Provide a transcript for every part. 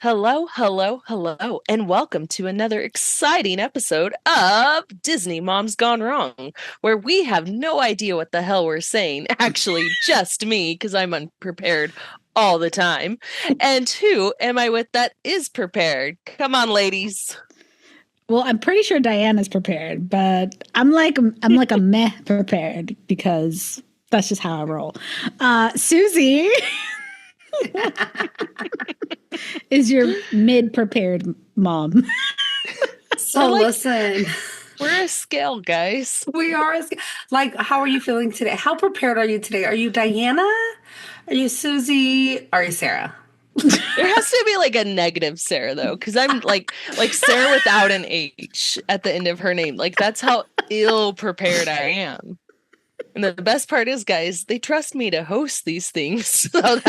Hello, hello, hello, and welcome to another exciting episode of Disney Mom's Gone Wrong, where we have no idea what the hell we're saying. Actually, just me, because I'm unprepared all the time. And who am I with that is prepared? Come on, ladies. Well, I'm pretty sure Diana's prepared, but I'm like a meh prepared because that's just how I roll. Susie is your mid prepared mom. So listen, We're a scale, guys. we are like, how are you feeling today? How prepared are you today? Are you Diana? Are you Susie? Are you Sarah? There has to be like a negative Sarah though, because I'm like Sarah without an H at the end of her name. Like that's how ill prepared I am. And the best part is, guys, they trust me to host these things. So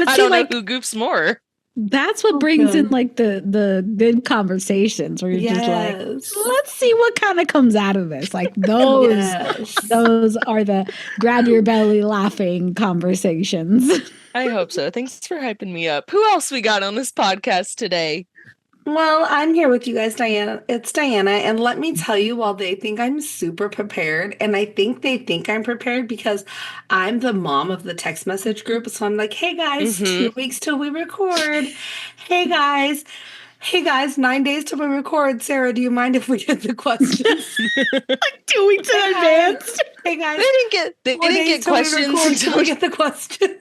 I don't know who goofs more. That's what brings in like the good conversations where you're just like, let's see what kind of comes out of this. Like those are the grab your belly laughing conversations. I hope so. Thanks for hyping me up. Who else we got on this podcast today? Well, I'm here with you guys, Diana. It's Diana. And let me tell you, while they think I'm super prepared, and I think they think I'm prepared because I'm the mom of the text message group. So I'm like, hey guys, 2 weeks till we record. Hey guys. Hey guys, 9 days till we record. Sarah, do you mind if we get the questions? Like 2 weeks in advance. Hey guys. They didn't get questions until we get the question.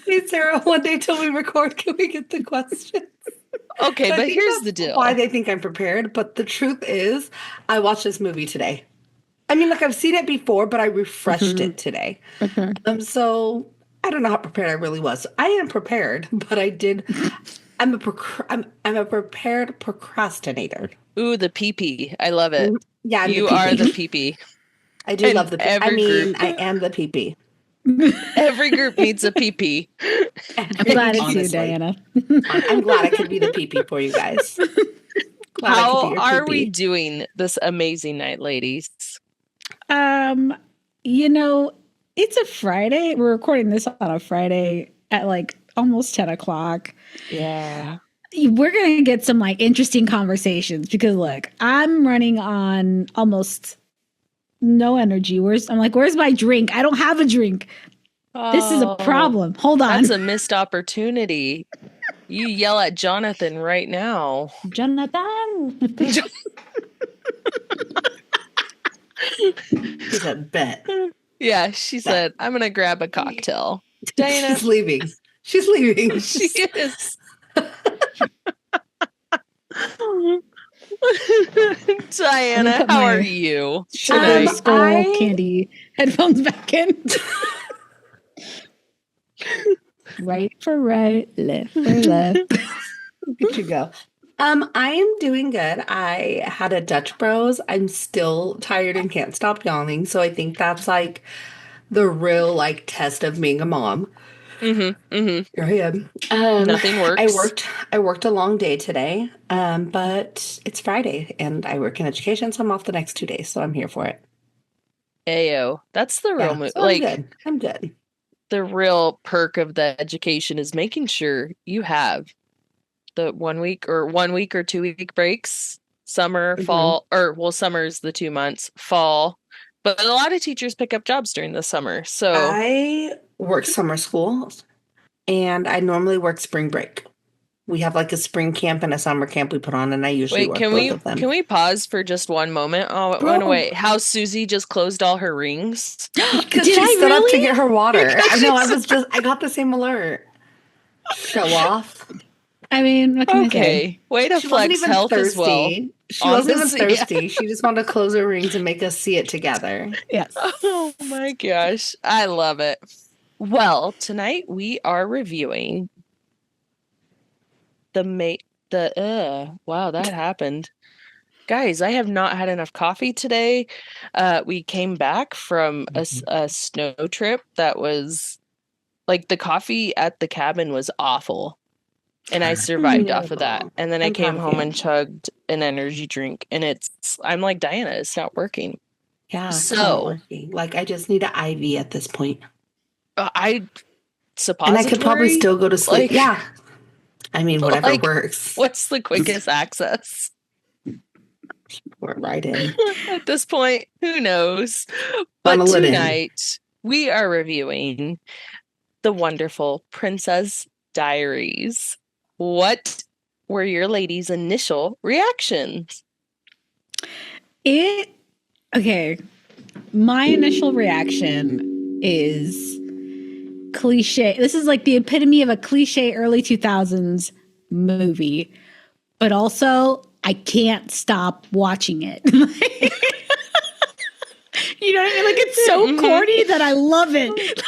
Hey Sarah, 1 day till we record, can we get the questions? Okay, but here's the deal. Why they think I'm prepared, but the truth is, I watched this movie today. I mean, like I've seen it before, but I refreshed it today. So I don't know how prepared I really was. I am prepared, but I did. I'm a prepared procrastinator. Ooh, the PP. I love it. Yeah, you are the PP. I do love the PP. I mean, I am the PP. Every group needs a PP. I'm glad it's you, Diana. I'm glad I could be the PP for you guys. How are we doing this amazing night, ladies? It's a Friday. We're recording this on a Friday at like almost 10 o'clock. Yeah. We're going to get some like interesting conversations because look, I'm running on almost no energy. Where's my drink? I don't have a drink. This is a problem. Hold on. That's a missed opportunity. You yell at Jonathan right now. Jonathan. She said, bet. Yeah, she said, I'm going to grab a cocktail. Diana. She's leaving. She's leaving. She is. Diana, how are you tonight? Skull candy headphones back in. Right for right, left for left. Look at you go. I am doing good. I had a Dutch Bros. I'm still tired and can't stop yawning. So I think that's like the real like test of being a mom. Here I am. Nothing works. I worked a long day today, but it's Friday and I work in education, so I'm off the next 2 days. So I'm here for it. Ayo, that's the real move. So I'm good. The real perk of the education is making sure you have the 1 week or 2 week breaks, summer, fall, summer's the 2 months, fall. But a lot of teachers pick up jobs during the summer. So I work summer school and I normally work spring break. We have like a spring camp and a summer camp we put on, and I usually work both of them. Can we pause for just one moment? Oh, wait. How Susie just closed all her rings? Because she stood up to get her water. I know. I got the same alert. Show off. I mean, what can I say? Way to flex health as well. She wasn't even thirsty. She just wanted to close her rings and make us see it together. Yes. Oh my gosh. I love it. Well, tonight we are reviewing wow, that happened. Guys, I have not had enough coffee today. We came back from a snow trip that was like the coffie at the cabin was awful. And I survived off of that. And then I came home and chugged an energy drink. And I'm like, Diana, it's not working. Yeah. So, like, I just need an IV at this point. I suppository? And I could probably still go to sleep. Like, yeah. I mean, whatever like, works. What's the quickest access? We're right in. At this point, who knows? Funnel But it in. tonight, we are reviewing the wonderful Princess Diaries. What were your ladies' initial reactions? Okay. My initial reaction is cliche. This is like the epitome of a cliche early 2000s movie, but also I can't stop watching it. You know what I mean? Like, it's so corny that I love it.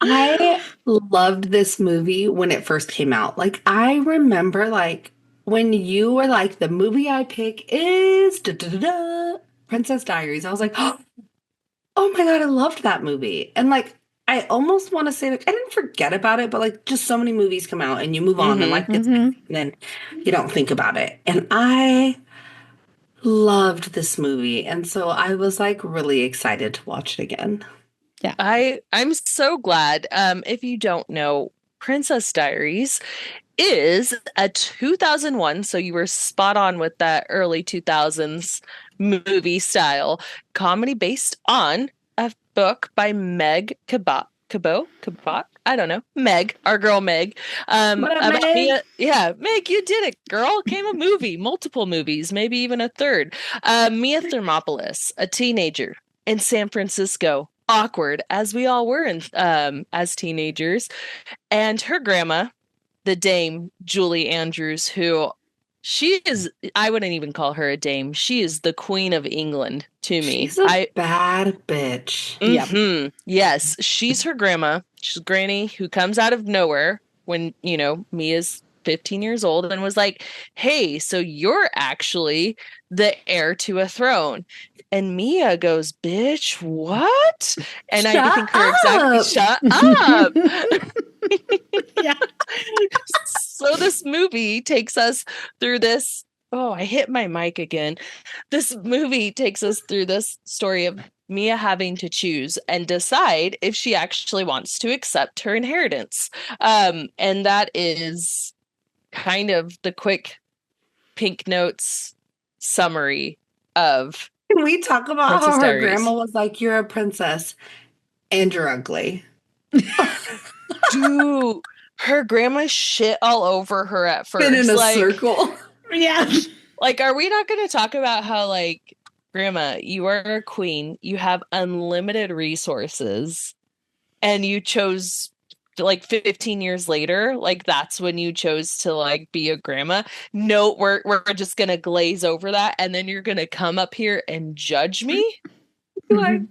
I loved this movie when it first came out. Like, I remember, like, when you were like, the movie I pick is Princess Diaries. I was like, oh my God, I loved that movie. And, like, I almost want to say, like, I didn't forget about it, but, like, just so many movies come out and you move on and life gets and then you don't think about it. And I loved this movie. And so I was, like, really excited to watch it again. Yeah. I'm so glad. If you don't know, Princess Diaries is a 2001, so you were spot on with that early 2000s movie style comedy based on a book by Meg Cabot. I don't know. Meg, our girl Meg. What up, Meg? Meg, you did it, girl. Came a movie, multiple movies, maybe even a third. Mia Thermopolis, a teenager in San Francisco, awkward as we all were as teenagers, and her grandma, the Dame Julie Andrews, who she is, I wouldn't even call her a dame. She is the Queen of England to me. She's a bad bitch. Yes, she's her grandma. She's Granny who comes out of nowhere when, Mia's 15 years old and was like, hey, so you're actually the heir to a throne. And Mia goes, bitch, what? And I think her exactly, shut up. Yeah. So this movie takes us through this. Oh, I hit my mic again. This movie takes us through this story of Mia having to choose and decide if she actually wants to accept her inheritance. And that is kind of the quick Pink Notes summary of. Can we talk about Princess how her Diaries. grandma was like, you're a princess and you're ugly? Dude, her grandma shit all over her at first. Been in a circle. Yeah. Like, are we not going to talk about how, like, grandma, you are a queen, you have unlimited resources, and you chose, like, 15 years later, like, that's when you chose to, like, be a grandma? No, we're just going to glaze over that, and then you're going to come up here and judge me? Like,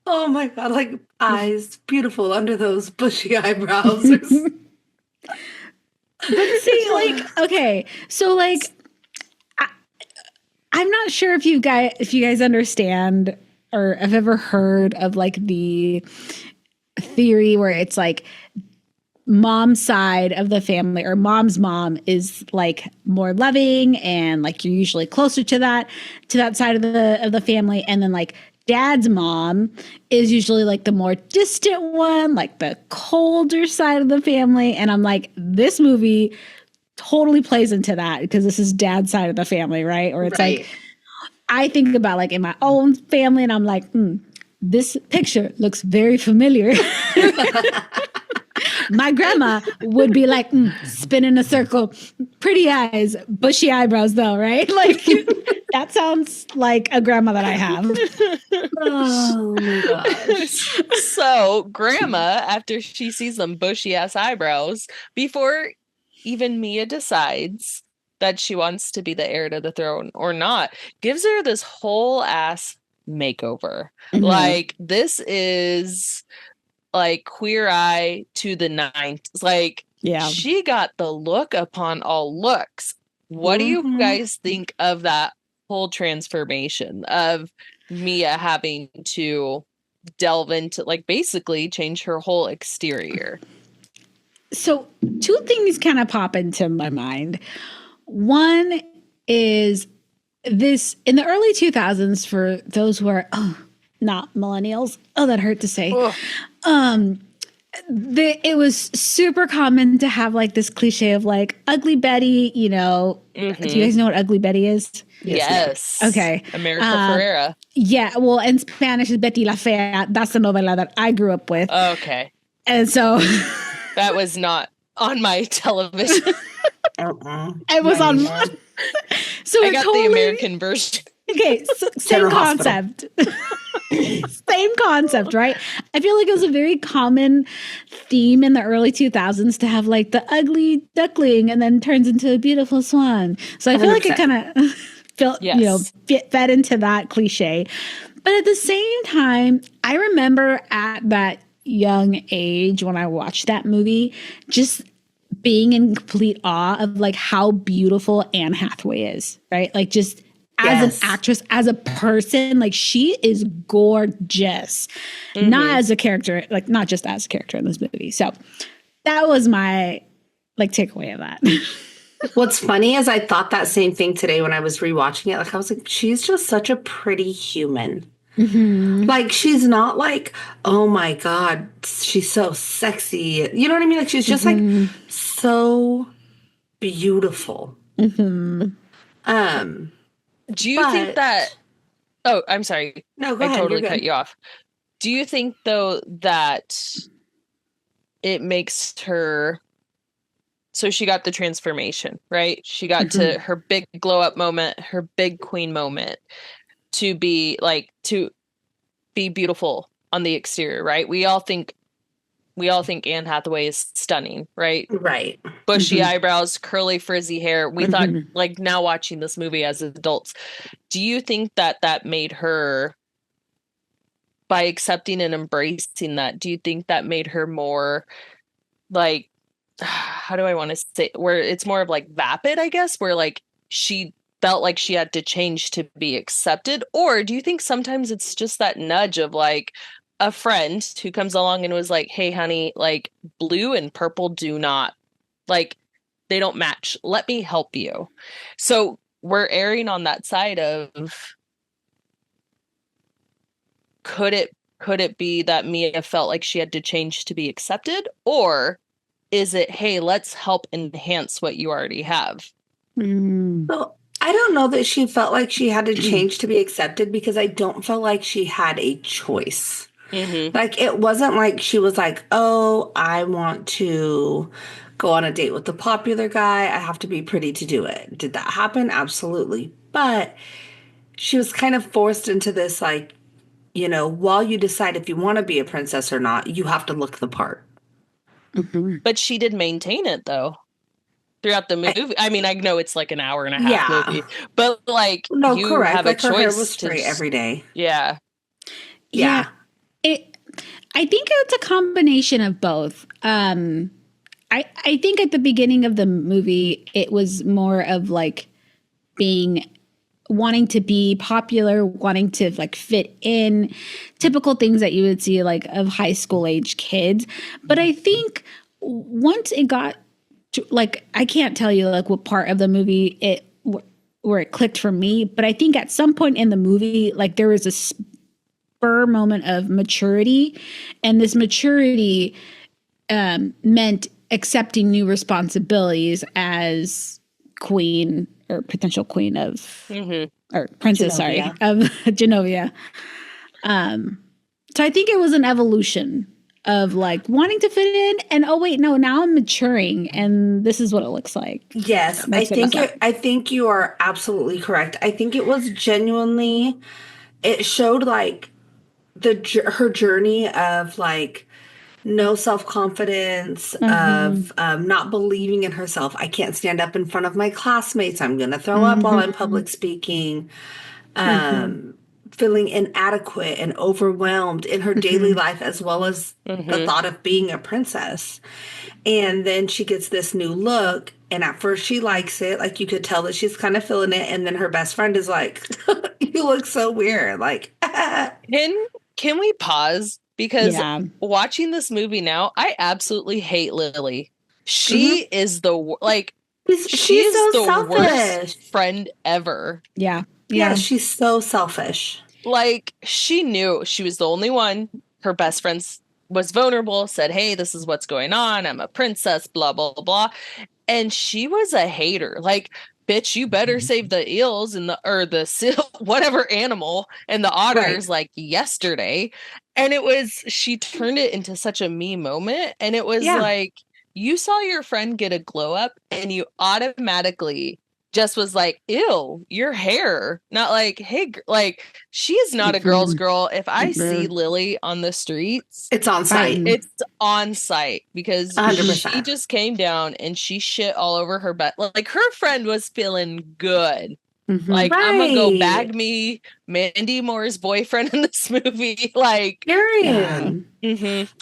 oh my God, like, eyes beautiful under those bushy eyebrows. But see, like, okay, so, like, I'm not sure if you guys understand or have ever heard of, like, the theory where it's like mom's side of the family or mom's mom is like more loving and like you're usually closer to that side of the family, and then like dad's mom is usually like the more distant one, like the colder side of the family. And I'm like, this movie totally plays into that because this is dad's side of the family, right? Or it's like, I think about like in my own family and I'm like, this picture looks very familiar. My grandma would be like, spin in a circle, pretty eyes, bushy eyebrows though, right? Like that sounds like a grandma that I have. Oh my gosh. So grandma, after she sees them bushy ass eyebrows, before even Mia decides that she wants to be the heir to the throne or not, gives her this whole ass makeover. Mm-hmm. Like, this is like Queer Eye to the 90s. Like, yeah, she got the look upon all looks. What do you guys think of that whole transformation of Mia having to delve into, like, basically change her whole exterior? So 2 things kind of pop into my mind. One is this in the early 2000s, for those who are not millennials. Oh, that hurt to say. Ugh. It was super common to have like this cliche of like ugly Betty, you know. Mm-hmm. Do you guys know what ugly Betty is? Yes. Okay. America Ferrera. Yeah. Well, in Spanish is Betty la Fea. That's the novela that I grew up with. Okay. And so that was not on my television. It was on. So I got the American version. Okay, so same concept. Same concept, right? I feel like it was a very common theme in the early 2000s to have like the ugly duckling and then turns into a beautiful swan. So I feel 100%. Like it kind of fed into that cliche. But at the same time, I remember at that young age when I watched that movie, just being in complete awe of like how beautiful Anne Hathaway is, right? Like just as an actress, as a person, like she is gorgeous. Mm-hmm. Not as a character, like not just as a character in this movie. So that was my like takeaway of that. What's funny is I thought that same thing today when I was rewatching it. Like I was like, she's just such a pretty human. Mm-hmm. Like she's not like, oh my God, she's so sexy. You know what I mean? Like she's just like so beautiful. Mm-hmm. Do you think that... Oh, I'm sorry. No, go ahead. I totally cut you off. Do you think, though, that it makes her... So she got the transformation, right? She got to her big glow-up moment, her big queen moment, to be beautiful on the exterior, right? We all think Anne Hathaway is stunning, right? Right. Bushy eyebrows, curly frizzy hair. We thought, like now watching this movie as adults, do you think that made her, by accepting and embracing that, do you think that made her more like, how do I want to say, where it's more of like vapid, I guess, where like she felt like she had to change to be accepted? Or do you think sometimes it's just that nudge of like, a friend who comes along and was like, hey, honey, like blue and purple do not, like, they don't match. Let me help you. So we're erring on that side of, could it be that Mia felt like she had to change to be accepted? Or is it, hey, let's help enhance what you already have? Well, I don't know that she felt like she had to change to be accepted, because I don't feel like she had a choice. Mm-hmm. Like, it wasn't like she was like, oh, I want to go on a date with the popular guy. I have to be pretty to do it. Did that happen? Absolutely. But she was kind of forced into this, like, you know, while you decide if you want to be a princess or not, you have to look the part. Mm-hmm. But she did maintain it, though, throughout the movie. I mean, I know it's like an hour and a half movie, but like, no, you correct. have like a choice. Her hair was straight every day. Yeah. I think it's a combination of both. I think at the beginning of the movie, it was more of like wanting to be popular, wanting to like fit in, typical things that you would see like of high school age kids. But I think once it got to, like, I can't tell you like what part of the movie where it clicked for me, but I think at some point in the movie, like there was a spur moment of maturity, and this maturity meant accepting new responsibilities as queen or potential queen of or princess, Genovia. Of Genovia. So I think it was an evolution of like wanting to fit in, and oh wait, no, now I'm maturing, and this is what it looks like. Yes, I think you are absolutely correct. I think it was genuinely, it showed like her journey of like no self-confidence, of not believing in herself. I can't stand up in front of my classmates. I'm going to throw up while I'm public speaking. Feeling inadequate and overwhelmed in her daily life, as well as the thought of being a princess. And then she gets this new look, and at first she likes it. Like, you could tell that she's kind of feeling it. And then her best friend is like, you look so weird. Like, can we pause? Because watching this movie now, I absolutely hate Lily. She is the, like, she is so the selfish. Worst friend ever. Yeah, she's so selfish. Like, she knew she was the only one. Her best friend was vulnerable, said, hey, this is what's going on. I'm a princess, blah, blah, blah. And she was a hater. Like, bitch, you better save the eels and the seal, whatever animal, and the otters like yesterday. And she turned it into such a me moment. And it was like, you saw your friend get a glow up and you automatically just was like, ew, your hair. Not like, hey, like, she is not a girl's girl. If I see Lily on the streets, it's on site. It's on site because 100%. she just came down and she shit all over her butt. Like, her friend was feeling good. Like, I'm gonna go bag me Mandy Moore's boyfriend in this movie. Like,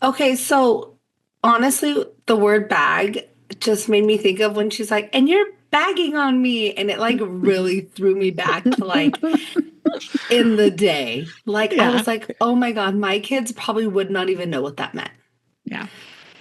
Okay, so honestly, the word bag just made me think of when she's like, and you're bagging on me. And it like really threw me back to like in the day. Like, I was like, oh my God, my kids probably would not even know what that meant. Yeah.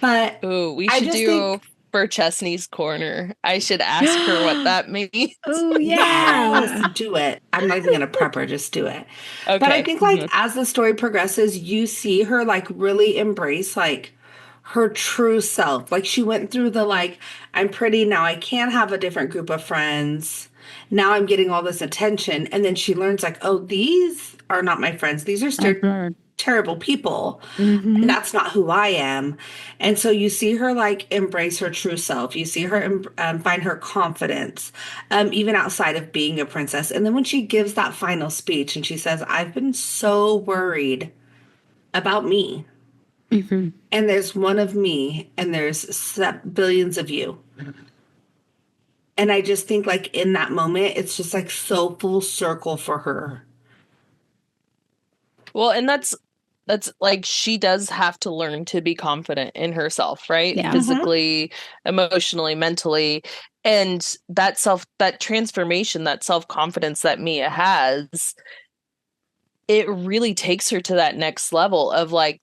But we should do for Chesney's Corner. I should ask her what that means. Oh, yeah. Yes, do it. I'm not even going to prep her, just do it. Okay. But I think like as the story progresses, you see her like really embrace like her true self. Like, she went through the like, I'm pretty now, I can't have a different group of friends. Now I'm getting all this attention. And then she learns like, oh, these are not my friends. These are terrible people. And that's not who I am. And so you see her like embrace her true self. You see her find her confidence, even outside of being a princess. And then when she gives that final speech and she says, I've been so worried about me. And there's one of me and there's billions of you. And I just think like in that moment, it's just like so full circle for her. Well, and that's like, she does have to learn to be confident in herself, right? Yeah. Physically, emotionally, mentally. And that transformation, that self-confidence that Mia has, it really takes her to that next level of like,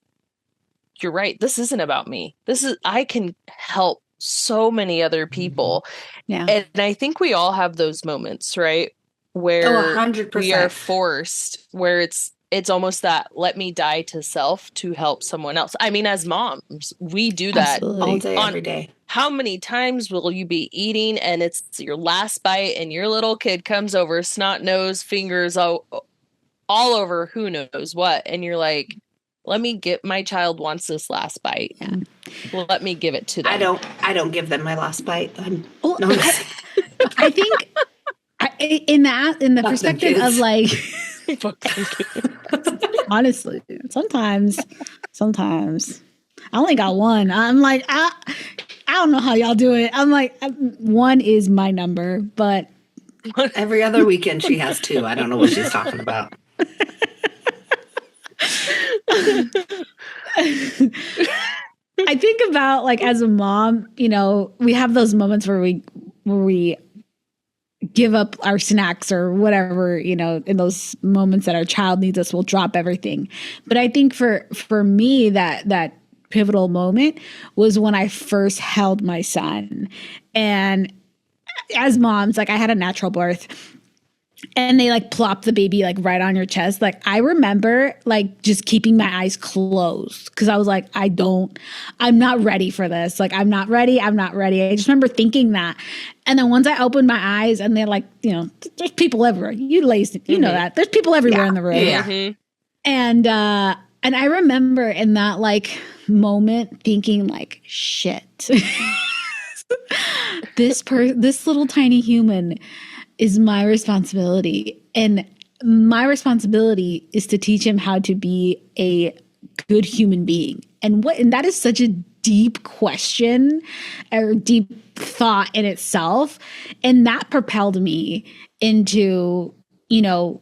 you're right, this isn't about me. I can help so many other people. Yeah. And I think we all have those moments, right? Where 100%. We are forced, where it's almost that let me die to self to help someone else. I mean, as moms, we do that all day, every day. How many times will you be eating and it's your last bite and your little kid comes over, snot nose, fingers all over who knows what, and you're like, my child wants this last bite. Yeah. Well, let me give it to them. I don't give them my last bite. I think in the perspective of like, honestly, sometimes I only got one. I'm like, I don't know how y'all do it. I'm like, one is my number, but every other weekend she has two. I don't know what she's talking about. I think about like as a mom, you know, we have those moments where we give up our snacks or whatever, you know, in those moments that our child needs us, we'll drop everything. But I think for me, that pivotal moment was when I first held my son. And as moms, like I had a natural birth. And they like plop the baby like right on your chest. Like I remember like just keeping my eyes closed because I was like, I'm not ready for this. Like I'm not ready. I just remember thinking that. And then once I opened my eyes and they're like, you know, there's people everywhere. You know that. There's people everywhere in the room. Yeah. And I remember in that like moment thinking like, shit, this little tiny human is my responsibility. And my responsibility is to teach him how to be a good human being. And that is such a deep question or deep thought in itself. And that propelled me into, you know,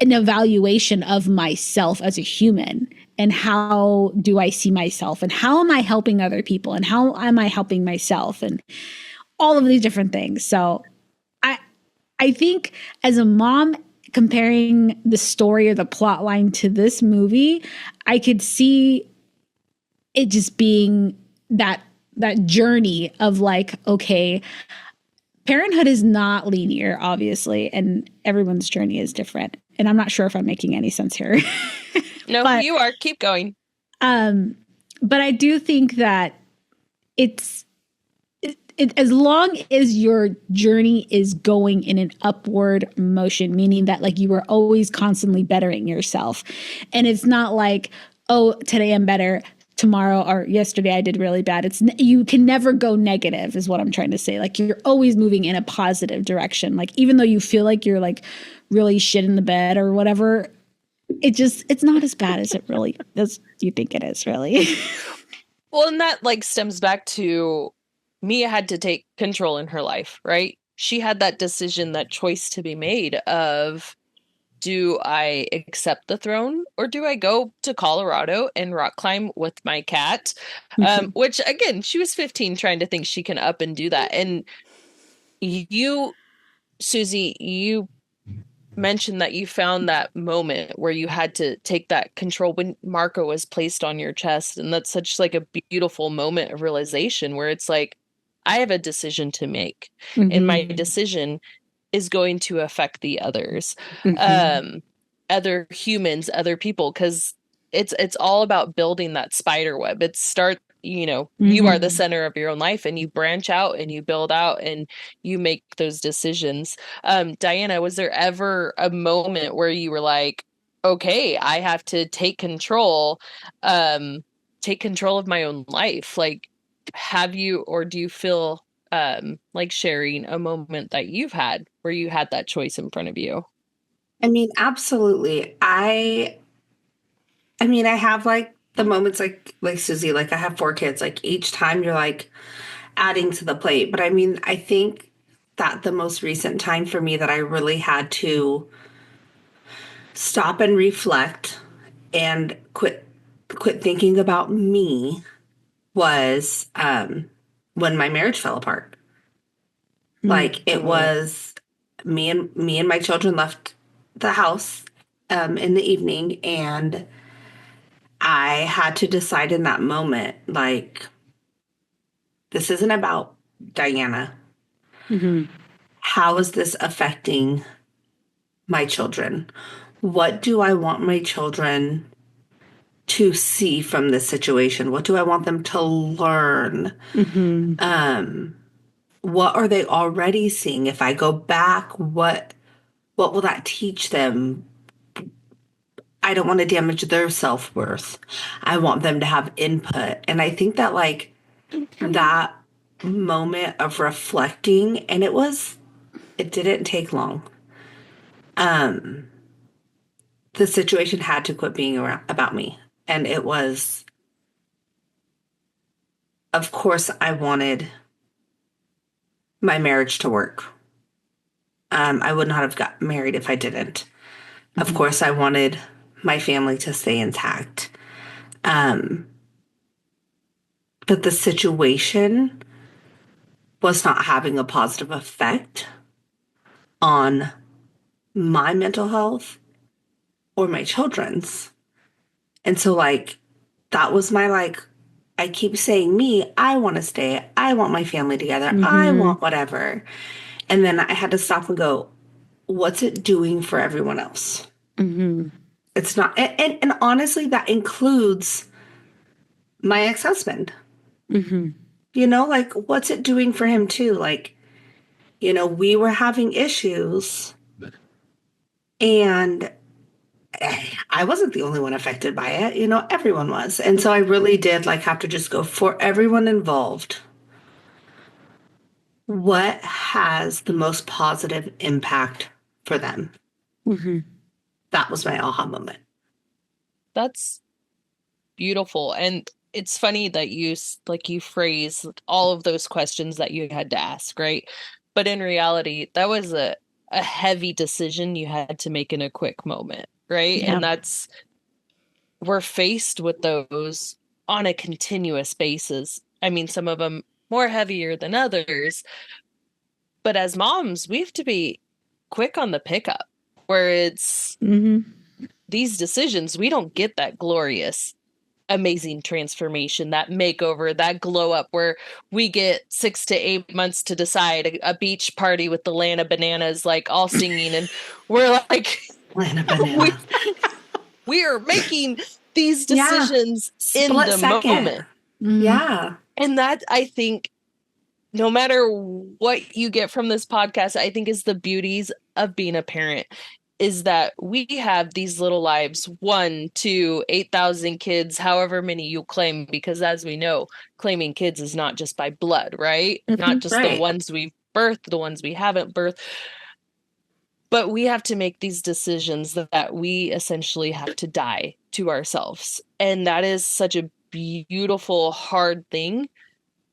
an evaluation of myself as a human and how do I see myself and how am I helping other people and how am I helping myself and all of these different things. So I think as a mom, comparing the story or the plot line to this movie, I could see it just being that journey of like, okay, parenthood is not linear, obviously, and everyone's journey is different. and I'm not sure if I'm making any sense here. No, but, you are. Keep going. But I do think that it's as long as your journey is going in an upward motion, meaning that like you are always constantly bettering yourself, and it's not like, oh, today I'm better, tomorrow or yesterday I did really bad. You can never go negative is what I'm trying to say. Like you're always moving in a positive direction. Like even though you feel like you're like really shit in the bed or whatever, it's not as bad as it really as you think it is, really. Well, and that like stems back to Mia had to take control in her life, right? She had that decision, that choice to be made of, do I accept the throne or do I go to Colorado and rock climb with my cat? Which again, she was 15 trying to think she can up and do that. And you, Susie, you mentioned that you found that moment where you had to take that control when Marco was placed on your chest. And that's such like a beautiful moment of realization where it's like, I have a decision to make, and my decision is going to affect the others, other humans, other people, because it's all about building that spider web. You are the center of your own life, and you branch out and you build out and you make those decisions. Diana, was there ever a moment where you were like, okay, I have to take control of my own life? Like, have you, or do you feel like sharing a moment that you've had where you had that choice in front of you? I mean, absolutely. I have like the moments like Susie, like I have 4 kids, like each time you're like adding to the plate. But I mean, I think that the most recent time for me that I really had to stop and reflect and quit thinking about me was when my marriage fell apart. Like it was me and my children left the house in the evening, and I had to decide in that moment, like, this isn't about Diana. How is this affecting my children? What do I want my children to see from this situation? What do I want them to learn? What are they already seeing? If I go back, what will that teach them? I don't want to damage their self-worth. I want them to have input. And I think that like that moment of reflecting, and it didn't take long. The situation had to quit being about me. And it was, of course, I wanted my marriage to work. I would not have got married if I didn't. Of course, I wanted my family to stay intact. But the situation was not having a positive effect on my mental health or my children's. And so, like, that was my, like, I keep saying me, I want to stay. I want my family together. I want whatever. And then I had to stop and go, what's it doing for everyone else? It's not, and honestly, that includes my ex-husband. Like, what's it doing for him too? Like, we were having issues, and I wasn't the only one affected by it. Everyone was. And so I really did like have to just go, for everyone involved, what has the most positive impact for them? That was my aha moment. That's beautiful. And it's funny that you phrase all of those questions that you had to ask, right? But in reality, that was a heavy decision you had to make in a quick moment, right? Yeah. And we're faced with those on a continuous basis. I mean, some of them more heavier than others. But as moms, we have to be quick on the pickup, where it's these decisions, we don't get that glorious, amazing transformation, that makeover, that glow up where we get 6 to 8 months to decide, a beach party with the Lana bananas, like all singing. And we're like, Plant a we, banana. we are making these decisions in Split the second. moment. Yeah. And that, I think, no matter what you get from this podcast, I think is the beauties of being a parent, is that we have these little lives, 1, 2, 8,000 kids, however many you claim, because as we know, claiming kids is not just by blood, right? Not just the ones we've birthed, the ones we haven't birthed. But we have to make these decisions that we essentially have to die to ourselves. And that is such a beautiful, hard thing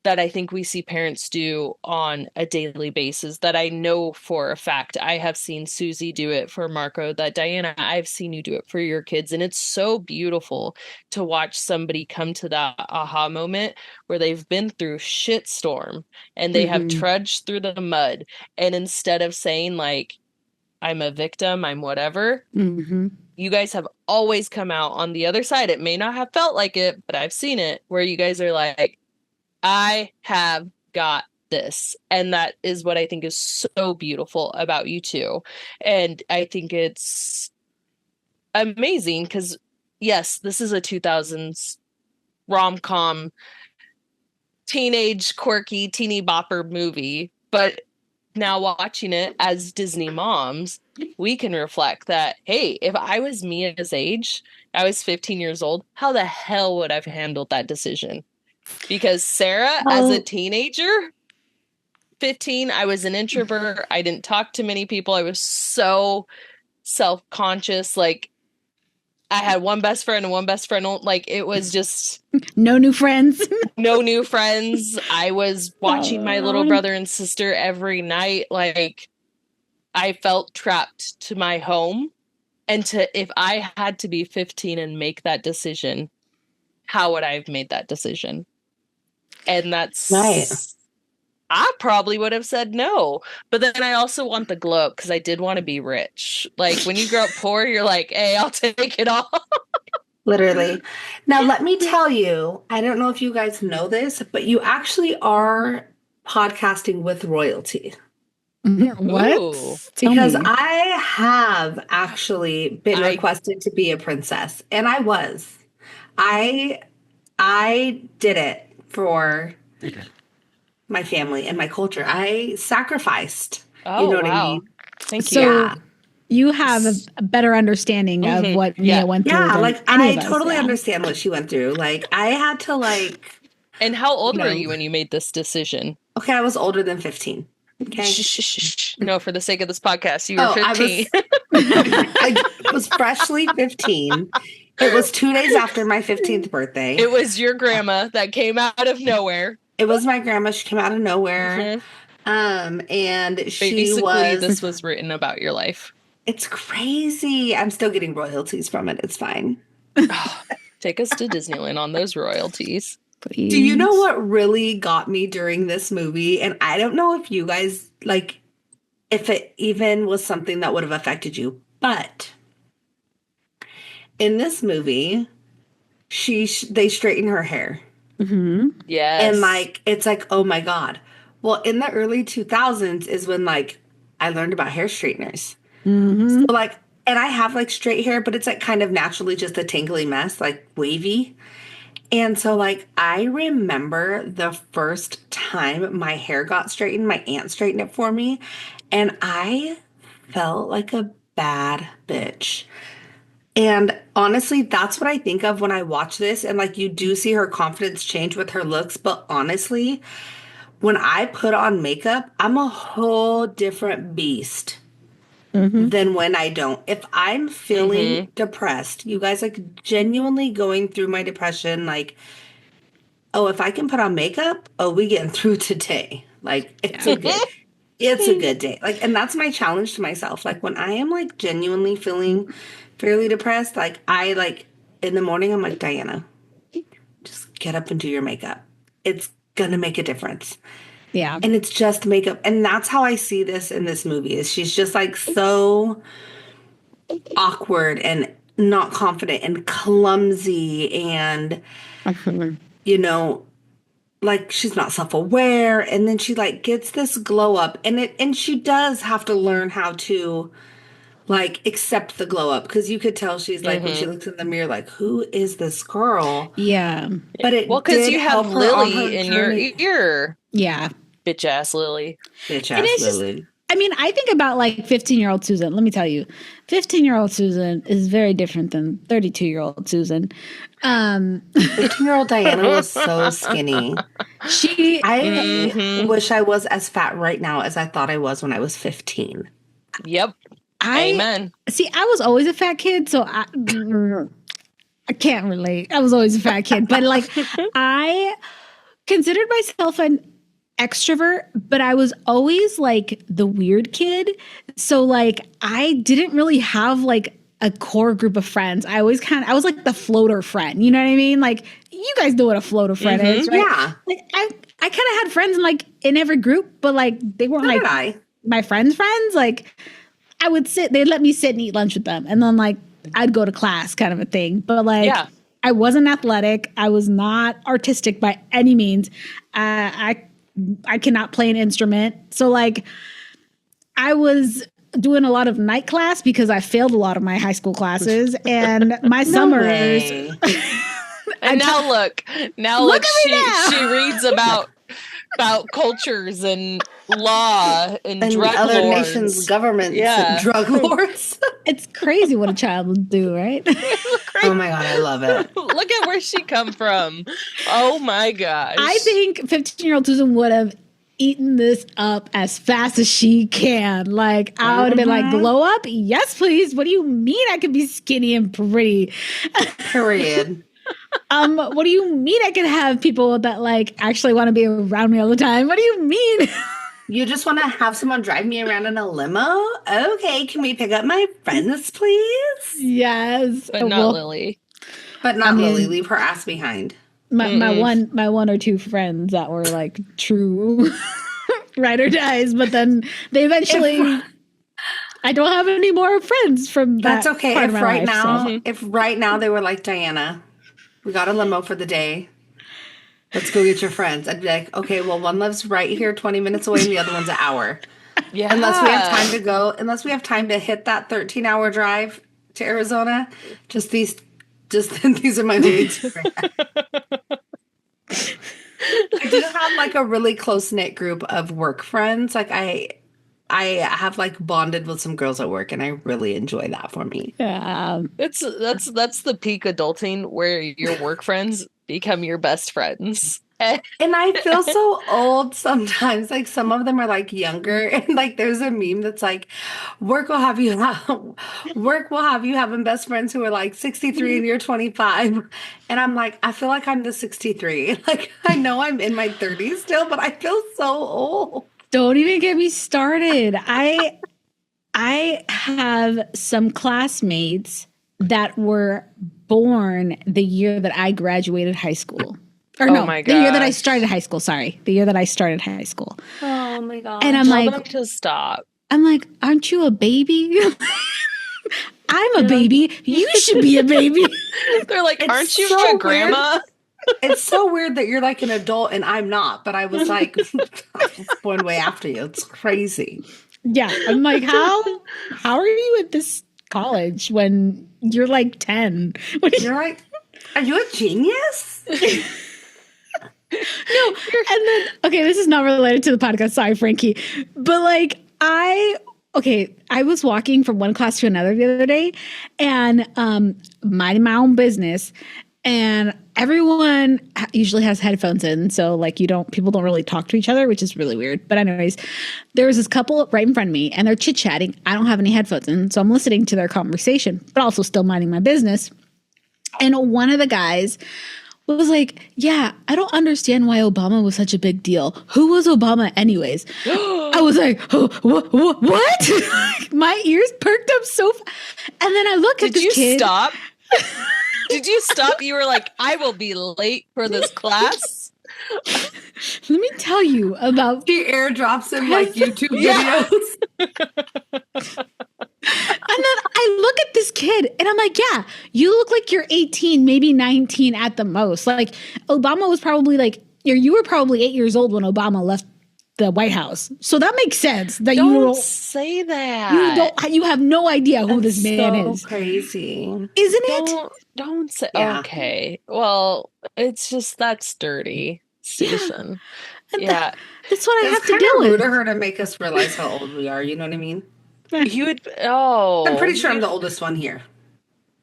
that I think we see parents do on a daily basis, that I know for a fact. I have seen Susie do it for Marco, that Diana, I've seen you do it for your kids. And it's so beautiful to watch somebody come to that aha moment where they've been through shitstorm and they have trudged through the mud. And instead of saying like, I'm a victim, I'm whatever, you guys have always come out on the other side. It may not have felt like it, but I've seen it where you guys are like, I have got this. And that is what I think is so beautiful about you two. And I think it's amazing because, yes, this is a 2000s rom-com, teenage, quirky, teeny bopper movie. But now watching it as Disney moms, we can reflect that, hey, if I was Mia's age, I was 15 years old, how the hell would I have handled that decision? Because Sarah, as a teenager, 15, I was an introvert. I didn't talk to many people. I was so self-conscious. Like, I had one best friend and one best friend. Like, it was just... No new friends. No new friends. I was watching my little brother and sister every night. Like, I felt trapped to my home. And if I had to be 15 and make that decision, how would I have made that decision? And that's right. I probably would have said no. But then I also want the glow because I did want to be rich. Like when you grow up poor, you're like, hey, I'll take it all. Literally. Now, let me tell you, I don't know if you guys know this, but you actually are podcasting with royalty. What? Ooh. Because I have actually been requested to be a princess, and I was. I did it for my family and my culture. I sacrificed. Oh, you know what wow. I mean? Thank you. So you have a better understanding of what Mia went through. Yeah, like I totally us, understand what she went through. Like I had to like. And how old were you when you made this decision? Okay, I was older than 15. Okay. No, for the sake of this podcast, you were 15. I was freshly 15. It was 2 days after my 15th birthday. It was your grandma that came out of nowhere. It was my grandma. She came out of nowhere. And she was... This was written about your life. It's crazy. I'm still getting royalties from it. It's fine. Take us to Disneyland on those royalties. Please. Do you know what really got me during this movie? And I don't know if you guys, like, if it even was something that would have affected you. But in this movie, they straighten her hair. Yes. And, like, it's like, oh, my God. Well, in the early 2000s is when, like, I learned about hair straighteners. So, like, and I have, like, straight hair, but it's, like, kind of naturally just a tangly mess, like, wavy. And so, like, I remember the first time my hair got straightened, my aunt straightened it for me, and I felt like a bad bitch. And honestly, that's what I think of when I watch this. And, like, you do see her confidence change with her looks. But honestly, when I put on makeup, I'm a whole different beast than when I don't. If I'm feeling depressed, you guys, like, genuinely going through my depression, like, oh, if I can put on makeup, oh, we getting through today. Like, it's a good day. Like, and that's my challenge to myself. Like, when I am, like, genuinely feeling fairly depressed, like, I, like, in the morning, I'm like, Diana, just get up and do your makeup. It's gonna make a difference. Yeah. And it's just makeup. And that's how I see this in this movie, is she's just, like, so awkward and not confident and clumsy and, you know, like, she's not self-aware. And then she, like, gets this glow up. And she does have to learn how to like except the glow up, because you could tell she's like when she looks in the mirror, like, who is this girl? Yeah. But it Well, because did you help have her on her Lily in your journey. ear. Yeah. Bitch ass Lily. Bitch And ass it's just, Lily. I mean, I think about like 15-year-old Susan. Let me tell you, 15-year-old Susan is very different than 32-year-old Susan. 15-year-old Diana was so skinny. I wish I was as fat right now as I thought I was when I was 15. Yep. I Amen. see. I was always a fat kid, so I can't relate. I was always a fat kid, but like I considered myself an extrovert, but I was always like the weird kid. So like I didn't really have like a core group of friends. I was like the floater friend. You know what I mean? Like you guys know what a floater friend is, right? Yeah. Like I kind of had friends in every group, but like they weren't So like my friends' friends. Like I would they'd let me sit and eat lunch with them, and then like I'd go to class, kind of a thing. But like I wasn't athletic. I was not artistic by any means. I cannot play an instrument. So like I was doing a lot of night class because I failed a lot of my high school classes, and my summers. And now look she reads about cultures and law and drug other lords. nations' governments and drug lords. It's crazy what a child will do, right? Oh my God, I love it. Look at where she come from. Oh my gosh. I think 15-year-old Susan would have eaten this up as fast as she can. Like I would have been like, glow up? Yes, please. What do you mean I could be skinny and pretty? Period. What do you mean I can have people that like actually want to be around me all the time? What do you mean? You just want to have someone drive me around in a limo? Okay, can we pick up my friends, please? Yes. But not Lily. But not Lily. Leave her ass behind. My one or two friends that were like true ride or dies, but then they eventually I don't have any more friends from that. That's okay. Part of my life, If right now they were like, Diana, we got a limo for the day. Let's go get your friends. I'd be like, okay, well, one lives right here 20 minutes away and the other one's an hour. Yeah. Unless we have time to go, unless we have time to hit that 13-hour drive to Arizona, these are my mates. I do have like a really close-knit group of work friends. Like I have like bonded with some girls at work, and I really enjoy that for me. Yeah. That's the peak adulting where your work friends become your best friends. And I feel so old sometimes. Like some of them are like younger, and like there's a meme that's like, work will have you having best friends who are like 63 and you're 25. And I'm like, I feel like I'm the 63. Like I know I'm in my 30s still, but I feel so old. Don't even get me started. I have some classmates that were born the year that I graduated high school. Or no, the year that I started high school. Sorry, the year that I started high school. Oh my God. And I'm Tell like, them to stop. I'm like, aren't you a baby? I'm a baby. You should be a baby. They're like, aren't you a grandma? It's so weird that you're like an adult and I'm not, but I was like born way after you. It's crazy. Yeah. I'm like, how are you at this college when you're like 10? You're like, are you a genius? No. And then, okay, this is not related to the podcast. Sorry, Frankie. But like, I was walking from one class to another the other day and minding my own business. And everyone usually has headphones in. So like people don't really talk to each other, which is really weird. But anyways, there was this couple right in front of me and they're chit-chatting. I don't have any headphones in. So I'm listening to their conversation, but also still minding my business. And one of the guys was like, yeah, I don't understand why Obama was such a big deal. Who was Obama anyways? I was like, oh, what? My ears perked up so and then I look at this kid. Did you stop? Did you stop? You were like, I will be late for this class. Let me tell you about the airdrops him like YouTube videos. And then I look at this kid and I'm like, yeah, you look like you're 18, maybe 19 at the most. Like Obama was probably like, you were probably 8 years old when Obama left the White House. So that makes sense that don't say that. You have no idea who this man is. Crazy. Isn't it? Don't say okay. Well, it's just that's dirty, Susan. Yeah. That's what I have to deal with. It's kind of rude of her to make us realize how old we are, you know what I mean? You would I'm pretty sure I'm the oldest one here.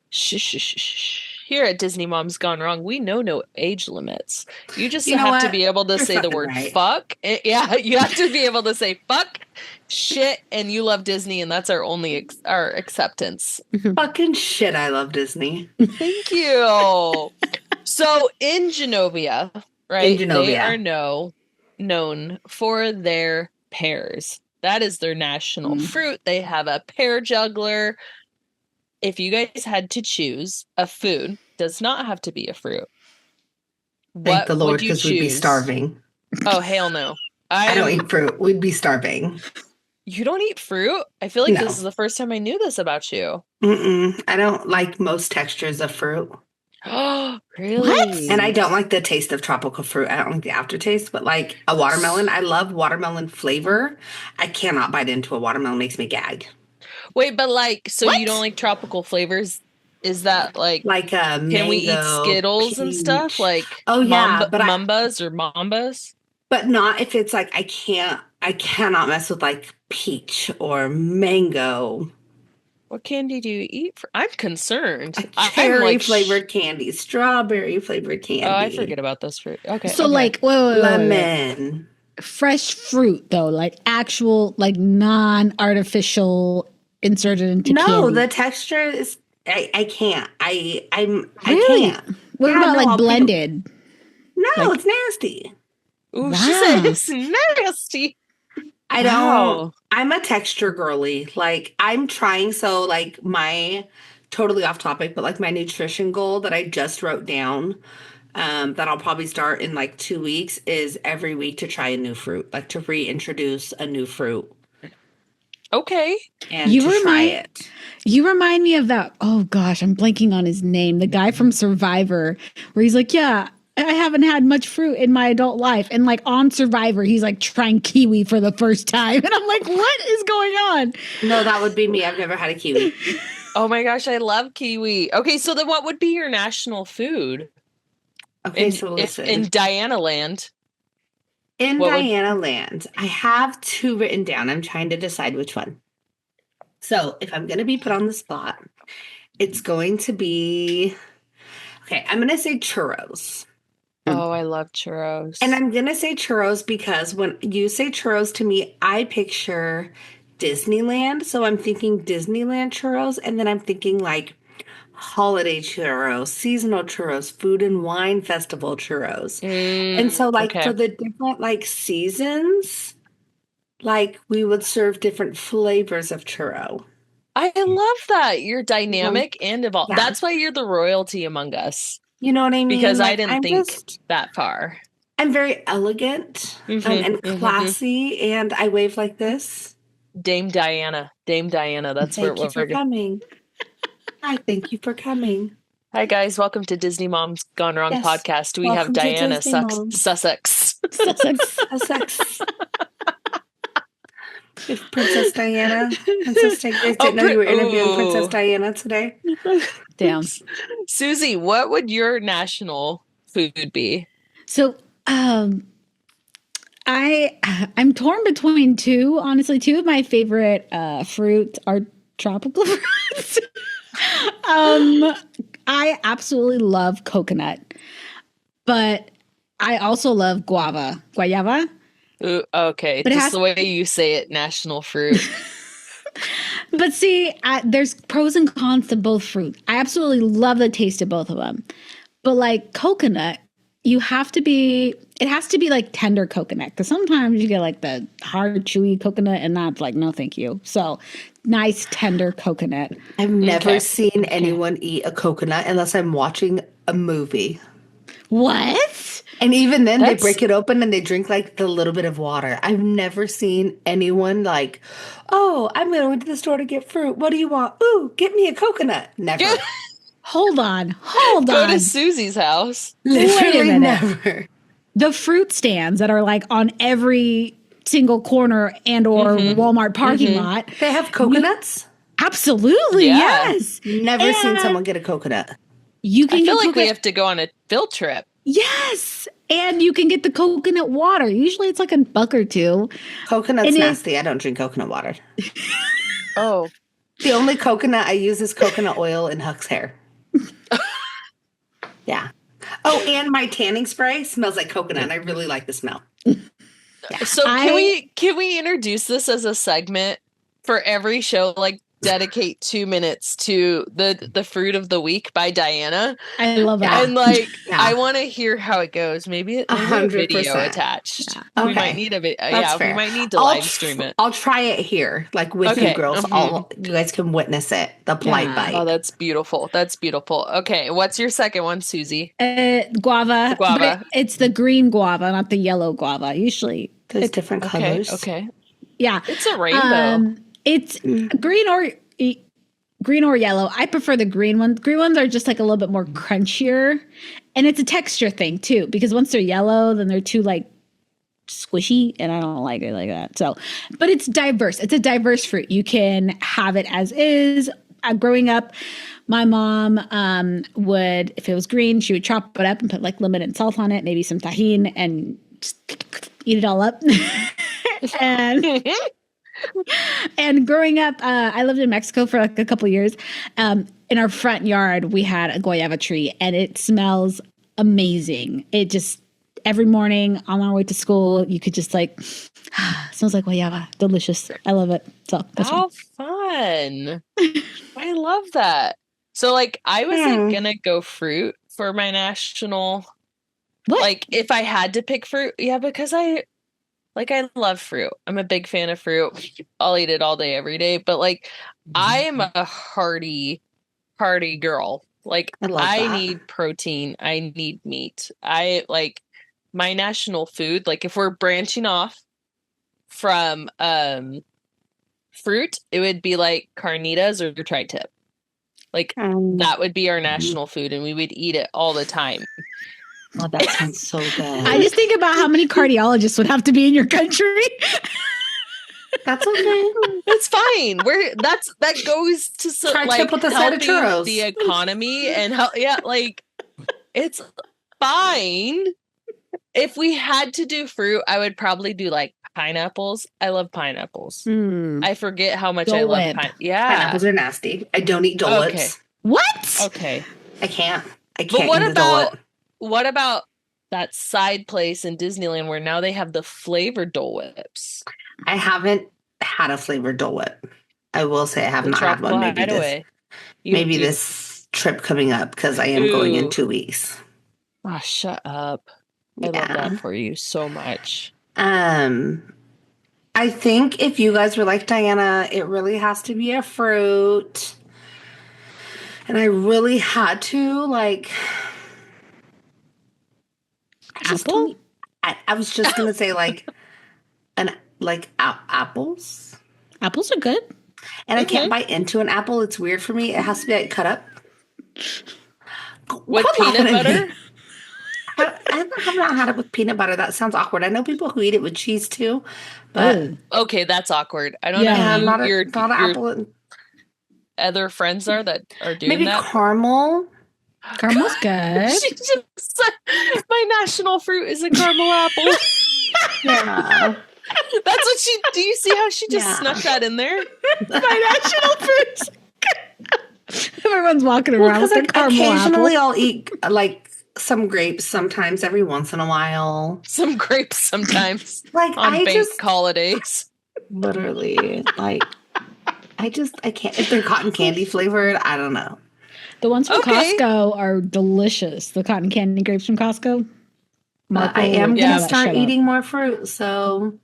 Shh. Here at Disney Mom's Gone Wrong, we know no age limits. You just have to be able to say the word fuck. Yeah, you have to be able to say fuck, shit, and you love Disney, and that's our only our acceptance. Fucking shit, I love Disney. Thank you. So in Genovia, right? They are known for their pears. That is their national fruit. They have a pear juggler. If you guys had to choose a food, does not have to be a fruit. Thank the Lord, because we'd be starving. Oh, hell no. I don't eat fruit. We'd be starving. You don't eat fruit? I feel like this is the first time I knew this about you. I don't like most textures of fruit. Oh, really? What? And I don't like the taste of tropical fruit. I don't like the aftertaste, but like a watermelon, I love watermelon flavor. I cannot bite into a watermelon. It makes me gag. Wait, but like, so you don't like tropical flavors? Is that like mango, can we eat Skittles and stuff? Like Mambas or Mambas? But not if it's like I cannot mess with like peach or mango. What candy do you eat? I'm concerned. Cherry flavored candy, strawberry flavored candy. Oh, I forget about this fruit. Okay. So like lemon. Fresh fruit though, like actual, like non-artificial inserted into candy. The texture is I can't. I can't. What about like blended? No, it's nasty. Ooh, wow. She said it's nasty. I don't. I'm a texture girly. Like I'm trying. So like my totally off topic, but like my nutrition goal that I just wrote down, that I'll probably start in like 2 weeks is every week to try a new fruit, like to reintroduce a new fruit. Okay. And try it. You remind me of that. Oh gosh, I'm blanking on his name. The guy from Survivor, where he's like, yeah, I haven't had much fruit in my adult life. And like on Survivor, he's like trying kiwi for the first time. And I'm like, what is going on? No, that would be me. I've never had a kiwi. Oh my gosh, I love kiwi. Okay, so then what would be your national food? Okay, so listen. In Diana Land. In Diana Land, I have 2 written down. I'm trying to decide which one. So if I'm going to be put on the spot, it's going to be... Okay, I'm going to say churros. Oh, I love churros. And I'm going to say churros because when you say churros to me, I picture Disneyland. So I'm thinking Disneyland churros. And then I'm thinking like holiday churros, seasonal churros, food and wine festival churros. And so like for the different like seasons, like we would serve different flavors of churro. I love that. You're dynamic and evolved. Yeah. That's why you're the royalty among us. You know what I mean? Because like, I didn't think that far. I'm very elegant and classy, and I wave like this. Dame Diana. That's where we're coming. Hi, thank you for coming. Hi, guys. Welcome to Disney Mom's Gone Wrong podcast. We have Diana Sussex. Sussex. If Princess Diana. Princess Diana. I didn't know you were interviewing Princess Diana today. Damn. Susie, what would your national food be? So, I'm torn between 2. Honestly, 2 of my favorite fruits are tropical fruits. I absolutely love coconut, but I also love guayaba. Ooh, okay, but just the way you say it, national fruit. But see, there's pros and cons to both fruit. I absolutely love the taste of both of them. But like coconut, it has to be like tender coconut. Because sometimes you get like the hard, chewy coconut and that's like, no, thank you. So nice, tender coconut. I've never seen anyone eat a coconut unless I'm watching a movie. What? And even then, they break it open and they drink like the little bit of water. I've never seen anyone like, oh, I'm going to the store to get fruit. What do you want? Ooh, get me a coconut. Never. Hold on. Go to Susie's house. Literally Wait a minute. Never. The fruit stands that are like on every single corner and or Walmart parking lot. They have coconuts? Absolutely, yes. Never seen someone get a coconut. You can I feel like we have to go on a field trip. Yes. And you can get the coconut water. Usually it's like $1 or $2. Coconut's nasty. I don't drink coconut water. Oh. The only coconut I use is coconut oil in Huck's hair. Yeah. Oh, and my tanning spray smells like coconut, and I really like the smell. Yeah. So can we introduce this as a segment for every show? Like, dedicate 2 minutes to the fruit of the week by Diana. I love it. And I want to hear how it goes. Maybe a video 100%. attached. Yeah. We Okay. might need a video. That's Yeah, fair. we might need to live stream it. I'll try it here, like with you girls. You guys can witness it. The polite bite. Oh, that's beautiful. That's beautiful. Okay, what's your second one, Susie? Guava. Guava. It's the green guava, not the yellow guava. Usually There's different colors. Okay. Yeah. It's a rainbow. It's green or yellow. I prefer the green ones. Green ones are just like a little bit more crunchier. And it's a texture thing too, because once they're yellow, then they're too like squishy, and I don't like it like that. So, but it's diverse. It's a diverse fruit. You can have it as is. Growing up, my mom would, if it was green, she would chop it up and put like lemon and salt on it, maybe some tahini, and just eat it all up. And growing up, I lived in Mexico for like a couple of years. In our front yard, we had a guayaba tree, and it smells amazing. It just, every morning on our way to school, you could just like, smells like guayaba. Delicious. I love it. So that's fun. I love that. So like, I was like gonna go fruit for my national. What? Like, if I had to pick fruit, because I love fruit. I'm a big fan of fruit. I'll eat it all day, every day. But like, I am a hearty girl. Like, I need protein. I need meat. I like my national food. Like, if we're branching off from fruit, it would be like carnitas or tri-tip. Like, that would be our national food, and we would eat it all the time. Oh, that sounds so good. I just think about how many cardiologists would have to be in your country. That's okay. It's fine. That goes to like with a side of helping churros. the economy and like it's fine. If we had to do fruit, I would probably do like pineapples. I love pineapples. I forget how much I love pineapples are nasty. I don't eat Dole Whips. Okay. What? Okay. I can't. But what about that side place in Disneyland where now they have the flavored Dole Whips? I haven't had a flavored Dole Whip. I will say I have not had one. Maybe this trip coming up, because I am going in 2 weeks. Oh, shut up. I love that for you so much. I think if you guys were like Diana, it really has to be a fruit. And I really had to like... Apple? I was just gonna say apples. Apples are good, and I can't bite into an apple. It's weird for me. It has to be like cut up with peanut butter. I have not had it with peanut butter. That sounds awkward. I know people who eat it with cheese too, but okay, that's awkward. I don't know who your apple. Other friends are that are doing maybe that. Caramel's good. She just said, my national fruit is a caramel apple. Yeah. That's what she... Do you see how she just snuck that in there? My national fruit. Everyone's walking around with a caramel occasionally apple. I'll eat like some grapes sometimes, every once in a while. Some grapes sometimes. Like on bank holidays. Literally. Like, I can't. If they're cotton candy flavored, I don't know. The ones from Costco are delicious. The cotton candy grapes from Costco. I am going to start eating more fruit, so...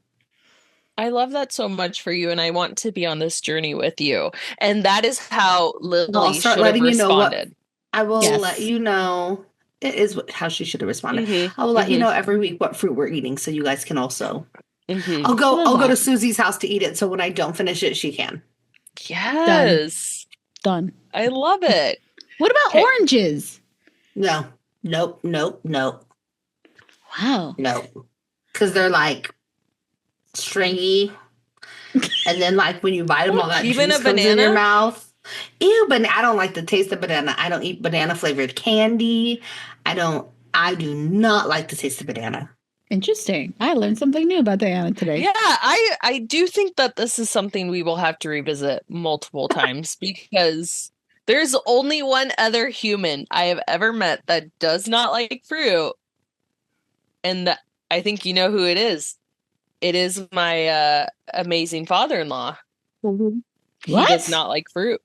I love that so much for you, and I want to be on this journey with you. And that is how Lily should have responded. I will let you know. It is how she should have responded. I will let you know every week what fruit we're eating, so you guys can also... I'll go to Susie's house to eat it, so when I don't finish it, she can. Yes. Done. I love it. What about oranges? No. Nope. Wow. No. Because they're like stringy. And then, like, when you bite them, all that even juice a comes in your banana? mouth. Ew, but I don't like the taste of banana. I don't eat banana flavored candy. I do not like the taste of banana. Interesting. I learned something new about Diana today. Yeah, I do think that this is something we will have to revisit multiple times because there's only one other human I have ever met that does not like fruit, and I think you know who it is. It is my amazing father-in-law. He does What? not like fruit.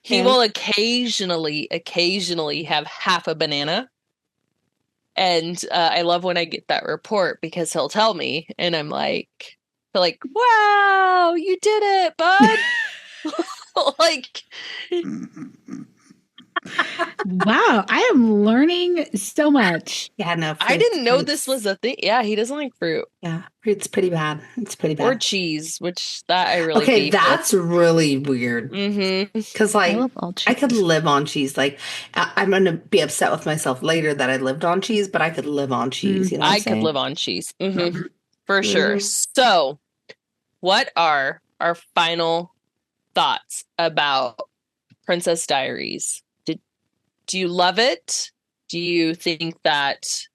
He will occasionally have half a banana. And I love when I get that report because he'll tell me, and I'm like, wow, you did it, bud. Like, wow, I am learning so much. Yeah, no, I didn't know this was a thing. Yeah, he doesn't like fruit. Yeah, fruit's pretty bad. It's pretty bad. Or cheese, which that I really Okay, beef that's with. really weird. Mm-hmm. Because, I like, love all cheese. I could live on cheese. Like, I'm going to be upset with myself later that I lived on cheese, but I could live on cheese. You know what I'm I could saying? live on cheese. Mm-hmm. For sure. So, what are our final thoughts about Princess Diaries? Do you love it? Do you think that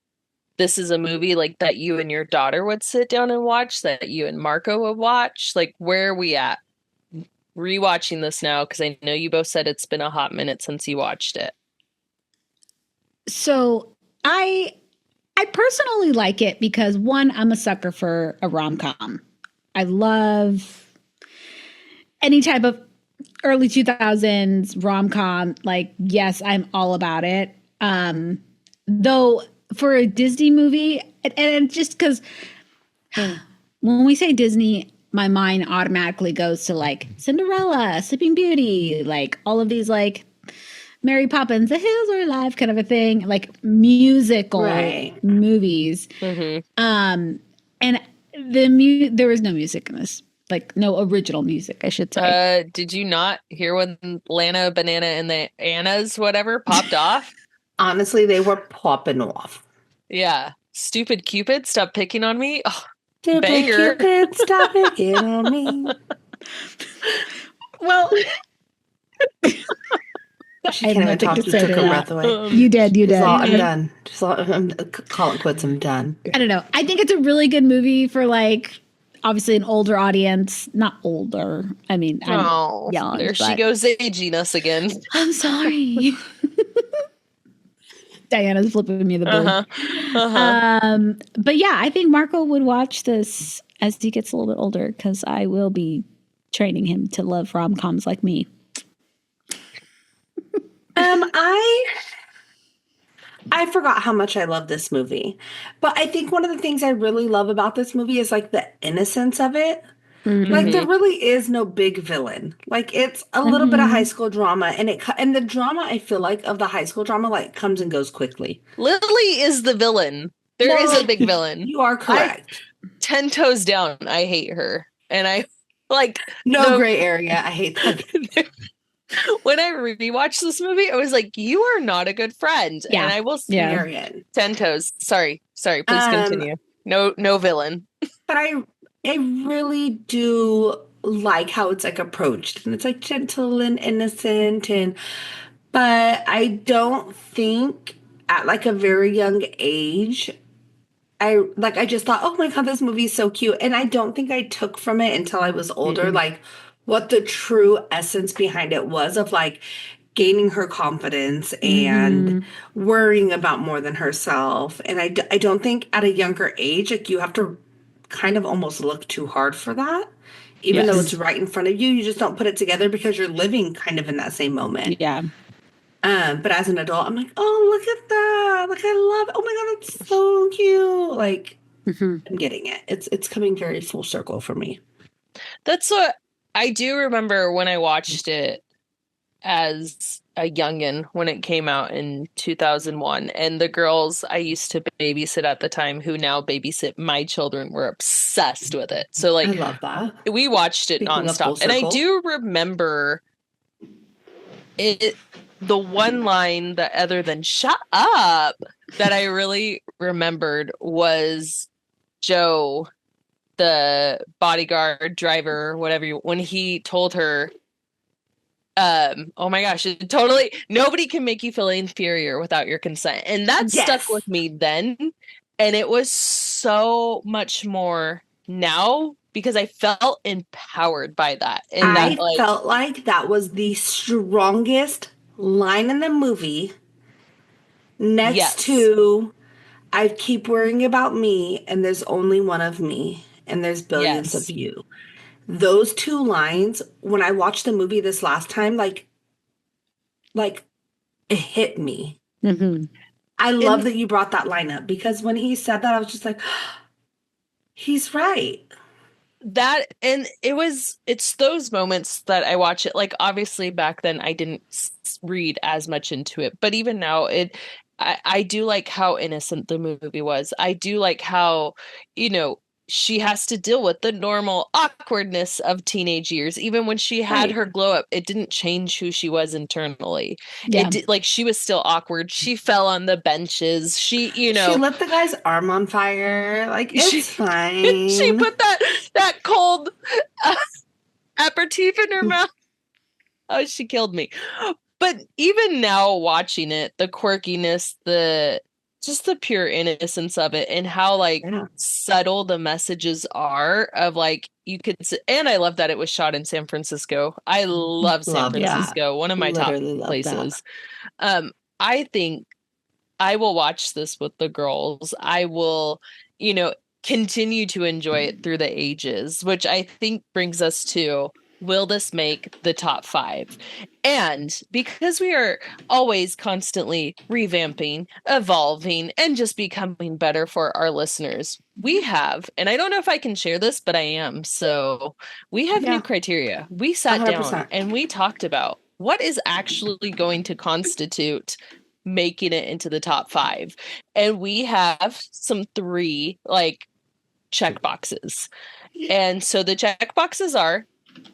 this is a movie like that you and your daughter would sit down and watch, that you and Marco would watch? Like, where are we at? Rewatching this now, because I know you both said it's been a hot minute since you watched it. So I personally like it because one, I'm a sucker for a rom-com. I love any type of early 2000s rom-com. Like, yes, I'm all about it. Though for a Disney movie, and just because when we say Disney, my mind automatically goes to like Cinderella, Sleeping Beauty, like all of these like Mary Poppins, The Hills Are Alive kind of a thing, like musical movies. Mm-hmm. And there was no music in this, like no original music, I should say. Did you not hear when Lana, Banana, and the Annas, whatever, popped off? Honestly, they were popping off. Yeah. Stupid Cupid, stop picking on me. Oh, Stupid banger. Cupid, stop picking on me. Well, She can't even talk. You took her breath away. You did. I'm done. I'm call it quits. I'm done. I don't know. I think it's a really good movie for like obviously an older audience. Not older. I mean, I'm young. There she goes aging us again. I'm sorry. Diana's flipping me the bird. But yeah, I think Marco would watch this as he gets a little bit older because I will be training him to love rom-coms like me. I forgot how much I love this movie, but I think one of the things I really love about this movie is like the innocence of it. Mm-hmm. Like there really is no big villain. Like it's a little bit of high school drama, and the drama I feel like of the high school drama like comes and goes quickly. Lily is the villain. There is a big villain. You are correct. 10 toes down. I hate her, and I like no gray area. I hate that. When I rewatched this movie, I was like, "You are not a good friend," and I will see 10 toes. Sorry. Please continue. No villain. But I really do like how it's like approached, and it's like gentle and innocent, but I don't think at like a very young age, I just thought, oh my God, this movie is so cute, and I don't think I took from it until I was older, like what the true essence behind it was of like gaining her confidence and worrying about more than herself. And I don't think at a younger age, like you have to kind of almost look too hard for that. Even though it's right in front of you, you just don't put it together because you're living kind of in that same moment. Yeah. But as an adult, I'm like, oh, look at that. Like, I love it. Oh my God, it's so cute. Like, I'm getting it. It's coming very full circle for me. That's what I do remember when I watched it as a youngin' when it came out in 2001. And the girls I used to babysit at the time who now babysit my children were obsessed with it. So like, I love that. We watched it nonstop. And I do remember it, the one line that other than shut up that I really remembered was Joe the bodyguard driver, whatever when he told her, oh my gosh, it totally nobody can make you feel inferior without your consent. And that stuck with me then. And it was so much more now because I felt empowered by that. And I felt like that was the strongest line in the movie next to I keep worrying about me and there's only one of me and there's billions of you. Those two lines, when I watched the movie this last time, like it hit me. Mm-hmm. I love that you brought that line up because when he said that, I was just like, he's right. That, and it's those moments that I watch it. Like, obviously back then I didn't read as much into it, but even now I do like how innocent the movie was. I do like how, she has to deal with the normal awkwardness of teenage years. Even when she had her glow up, it didn't change who she was internally. Yeah. She was still awkward. She fell on the benches. She lit the guy's arm on fire. Like, it's fine. She put that cold aperitif in her mouth. Oh, she killed me. But even now watching it, the quirkiness, just the pure innocence of it and how subtle the messages are of you could, and I love that it was shot in San Francisco. I love San Francisco. One of my top places. I think I will watch this with the girls. I will, continue to enjoy it through the ages, which I think brings us to, will this make the top 5? And because we are always constantly revamping, evolving, and just becoming better for our listeners, we have, and I don't know if I can share this, but I am. So we have new criteria. We sat 100%. Down and we talked about what is actually going to constitute making it into the top 5. And we have some 3 check boxes. And so the check boxes are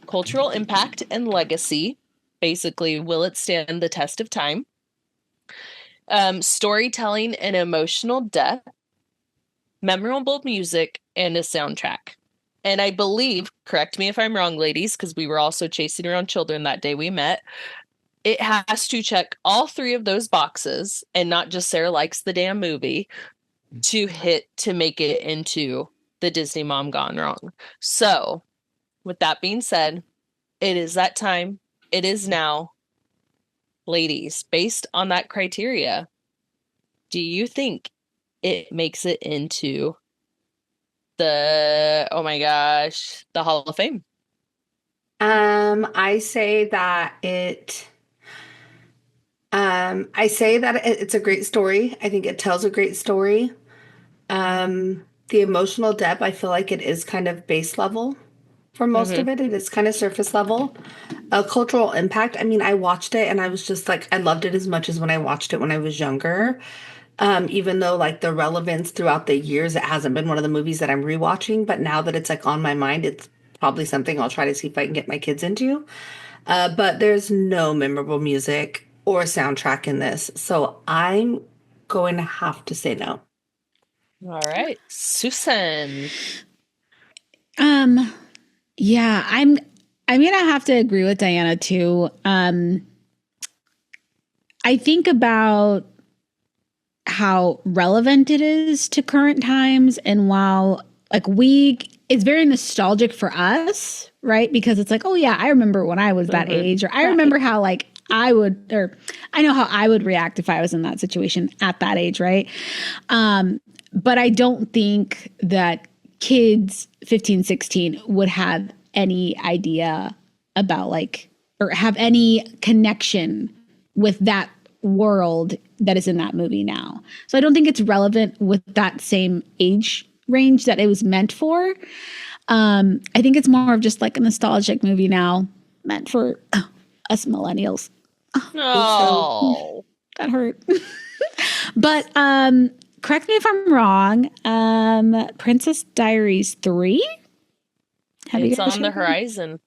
cultural impact and legacy. Basically, will it stand the test of time? Storytelling and emotional depth, memorable music, and a soundtrack. And I believe, correct me if I'm wrong, ladies, because we were also chasing around children that day we met, it has to check all 3 of those boxes, and not just Sarah likes the damn movie, to make it into the Disney Mom Gone Wrong. So, with that being said, it is that time. It is now. Ladies, based on that criteria, do you think it makes it into the Hall of Fame? I say that it's a great story. I think it tells a great story. The emotional depth, I feel like it is kind of base level. For most of it, it is kind of surface level. Cultural impact, I mean, I watched it and I was just I loved it as much as when I watched it when I was younger. Even though the relevance throughout the years, it hasn't been one of the movies that I'm rewatching. But now that it's on my mind, it's probably something I'll try to see if I can get my kids into. But there's no memorable music or soundtrack in this. So I'm going to have to say no. All right. Susan. Yeah, I'm gonna have to agree with Diana too. I think about how relevant it is to current times, and while it's very nostalgic for us, right? Because it's oh yeah, I remember when I was that age, or I remember how I know how I would react if I was in that situation at that age, right? But I don't think that kids 15, 16 would have any idea about or have any connection with that world that is in that movie now. So I don't think it's relevant with that same age range that it was meant for. I think it's more of just a nostalgic movie now, meant for us millennials. Oh, that hurt. But correct me if I'm wrong. Princess Diaries 3? It's on the horizon.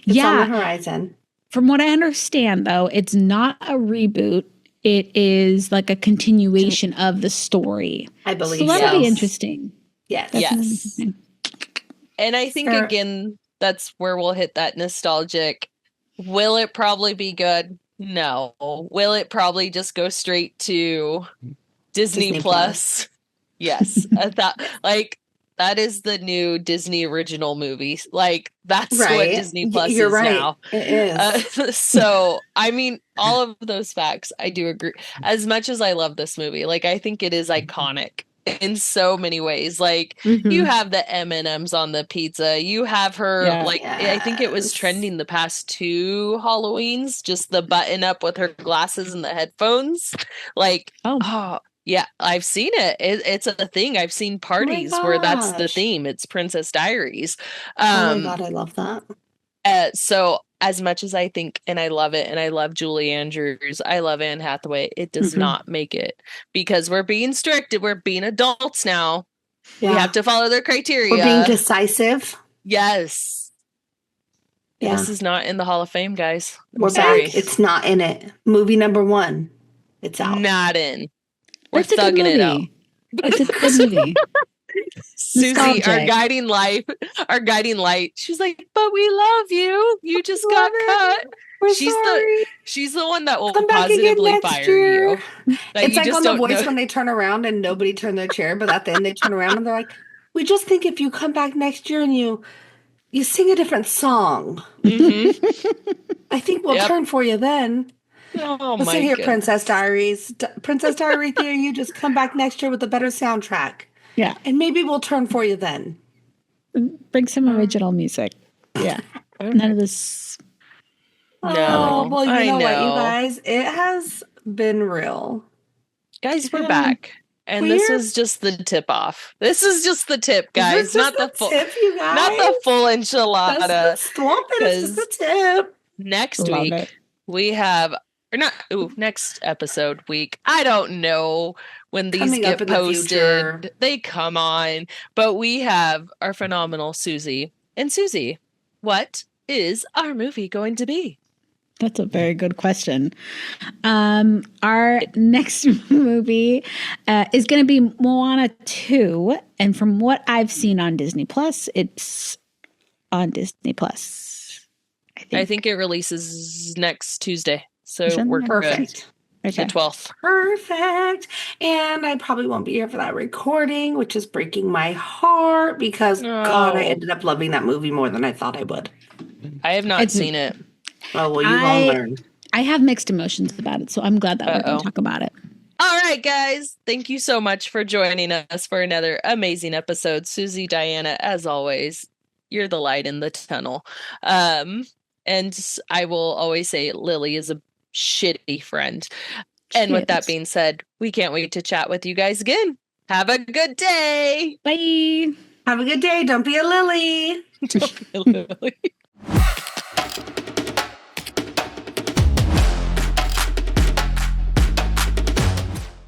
It's on the horizon. From what I understand, though, it's not a reboot. It is a continuation of the story. I believe so. That'll be interesting. Yes. Yes. And I think, again, that's where we'll hit that nostalgic. Will it probably be good? No. Will it probably just go straight to Disney Plus? Yes. That is the new Disney original movie. Like, that's what Disney Plus You're is right. now. It is. So, I mean, all of those facts, I do agree. As much as I love this movie, like, I think it is iconic in so many ways. Like, you have the M&Ms on the pizza. You have her, I think it was trending the past 2 Halloweens, just the button up with her glasses and the headphones. Like, oh yeah, I've seen it. It's a thing. I've seen parties where that's the theme. It's Princess Diaries. Oh my God, I love that. So as much as I think, and I love it, and I love Julie Andrews, I love Anne Hathaway, it does not make it, because we're being strict. We're being adults now. Yeah. We have to follow their criteria. We're being decisive. Yes. Yeah. This is not in the Hall of Fame, guys. We're back. It's not in it. Movie number 1. It's out. Not in. We're thugging it out. It's a good movie. Susie, our guiding light. She's like, but we love you. You just got cut. We're sorry. She's the one that will positively fire you. It's like on The Voice when they turn around and nobody turned their chair, but at the end they turn around and they're like, we just think if you come back next year and you sing a different song, I think we'll turn for you then. Oh, listen here, Princess Diaries. Princess Diary theory, you just come back next year with a better soundtrack. Yeah. And maybe we'll turn for you then. Bring some original music. Yeah. None of this. No. Well, you know what, you guys? It has been real. Guys, we're back. And this was just the tip off. This is just the tip, guys. Not the full tip, you guys. Not the full enchilada. That's just the tip. Next week, we have... next episode week. I don't know when these get posted. They come on. But we have our phenomenal Susie. And Susie, what is our movie going to be? That's a very good question. Our next movie is going to be Moana 2. And from what I've seen on Disney Plus, it's on Disney Plus. I think it releases next Tuesday. So we're perfect. Okay. The 12th. Perfect. And I probably won't be here for that recording, which is breaking my heart because, God, I ended up loving that movie more than I thought I would. I have not seen it. Oh, well, you won't learn. I have mixed emotions about it, so I'm glad that we're going to talk about it. All right, guys. Thank you so much for joining us for another amazing episode. Susie, Diana, as always, you're the light in the tunnel. And I will always say Lily is a shitty friend. And with that being said, we can't wait to chat with you guys again. Have a good day. Bye. Have a good day. Don't be a Lily. Don't be a Lily.